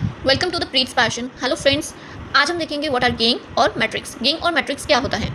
Welcome to the Preet's passion. Hello friends, आज हम देखेंगे व्हाट आर गेइंग और मैट्रिक्स। गेइंग और मैट्रिक्स क्या होता है?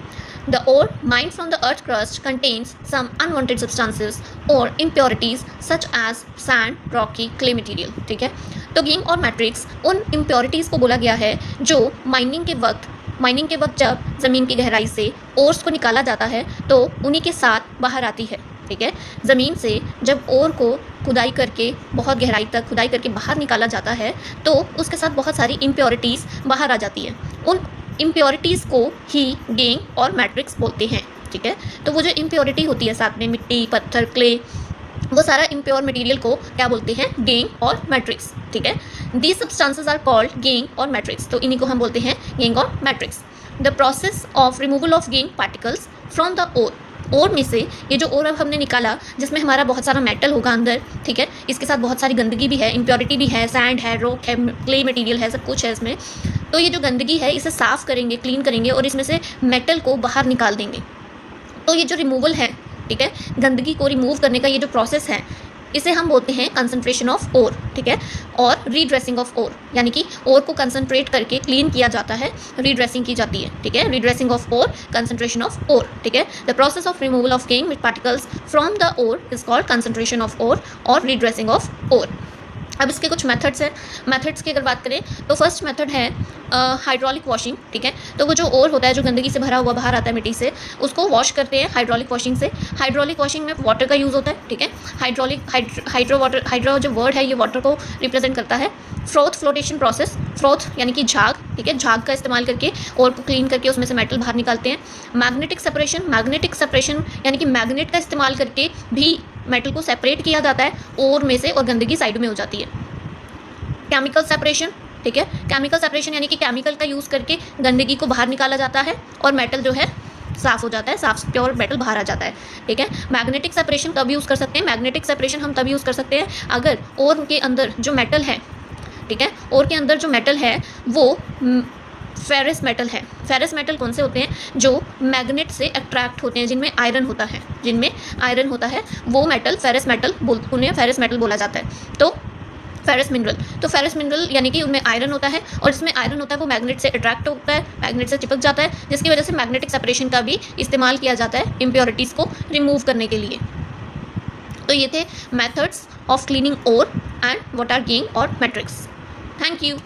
The ore mined from the earth crust contains some unwanted substances और impurities such as sand, rocky, clay material. ठीक है, तो गेइंग और मैट्रिक्स उन इम्प्योरिटीज़ को बोला गया है जो माइनिंग के वक्त जब ज़मीन की गहराई से ओर्स को निकाला जाता है तो उन्हीं के साथ बाहर आती है। ठीक है, ज़मीन से जब ओर को खुदाई करके बहुत गहराई तक खुदाई करके बाहर निकाला जाता है तो उसके साथ बहुत सारी इम्प्योरिटीज़ बाहर आ जाती है। उन इम्प्योरिटीज़ को ही गेइंग और मैट्रिक्स बोलते हैं। ठीक है, तो वो जो इम्प्योरिटी होती है साथ में मिट्टी, पत्थर, क्ले, वो सारा इम्प्योर मटेरियल को क्या बोलते हैं? गेइंग और मैट्रिक्स। ठीक है, दीज सब्सटेंसेस आर कॉल्ड गेइंग और मैट्रिक्स, तो इन्हीं को हम बोलते हैं गेइंग और matrix. The process of removal of gangue particles from the ore में से, ये जो ओर अब हमने निकाला जिसमें हमारा बहुत सारा मेटल होगा अंदर, ठीक है, इसके साथ बहुत सारी गंदगी भी है, इम्प्योरिटी भी है, सैंड है, रॉक है, क्ले मटेरियल है, सब कुछ है इसमें। तो ये जो गंदगी है इसे साफ़ करेंगे, क्लीन करेंगे और इसमें से मेटल को बाहर निकाल देंगे। तो ये जो रिमूवल है, ठीक है, गंदगी को रिमूव करने का ये जो प्रोसेस है इसे हम बोलते हैं कंसंट्रेशन ऑफ ओर। ठीक है, और रीड्रेसिंग ऑफ ओर, यानी कि ओर को कंसंट्रेट करके क्लीन किया जाता है, रीड्रेसिंग की जाती है। ठीक है, redressing of ore, concentration of ore. ठीक है, the process of removal of gangue particles from the ore is called concentration of ore और रीड्रेसिंग ऑफ ओर। अब इसके कुछ मेथड्स हैं। मेथड्स की अगर बात करें तो फर्स्ट मेथड है हाइड्रोलिक वॉशिंग। ठीक है, तो वो जो ओर होता है जो गंदगी से भरा हुआ बाहर आता है मिट्टी से, उसको वॉश करते हैं हाइड्रोलिक वॉशिंग से। हाइड्रोलिक वॉशिंग में वाटर का यूज़ होता है। ठीक है, हाइड्रो जो वर्ड है ये वाटर को रिप्रेजेंट करता है। फ्रोथ फ्लोटेशन प्रोसेस, फ्रोथ यानी कि झाग, ठीक है, झाग का इस्तेमाल करके ओर को क्लीन करके उसमें से मेटल बाहर निकालते हैं। मैग्नेटिक सेपरेशन यानी कि मैग्नेट का इस्तेमाल करके भी मेटल को सेपरेट किया जाता है ओर में से और गंदगी साइड में हो जाती है। केमिकल सेपरेशन, ठीक है, केमिकल सेपरेशन यानी कि केमिकल का यूज़ करके गंदगी को बाहर निकाला जाता है और मेटल जो है साफ़ हो जाता है, साफ प्योर मेटल बाहर आ जाता है। ठीक है, मैग्नेटिक सेपरेशन कब यूज़ कर सकते हैं? मैग्नेटिक सेपरेशन हम तब यूज़ कर सकते हैं अगर ओर के अंदर जो मेटल है, ठीक है, ओर के अंदर जो मेटल है वो फेरस मेटल है। फेरस मेटल कौन से होते हैं? जो मैग्नेट से अट्रैक्ट होते हैं, जिनमें आयरन होता है, वो मेटल फेरस मेटल उन्हें फेरस मेटल बोला जाता है। तो फेरस मिनरल यानी कि उनमें आयरन होता है और जिसमें आयरन होता है वो मैग्नेट से अट्रैक्ट होता है, मैग्नेट से चिपक जाता है, जिसकी वजह से मैग्नेटिक सेपरेशन का भी इस्तेमाल किया जाता है इम्प्योरिटीज़ को रिमूव करने के लिए। तो ये थे methods of cleaning ore and what are gangue और मैट्रिक्स। Thank you.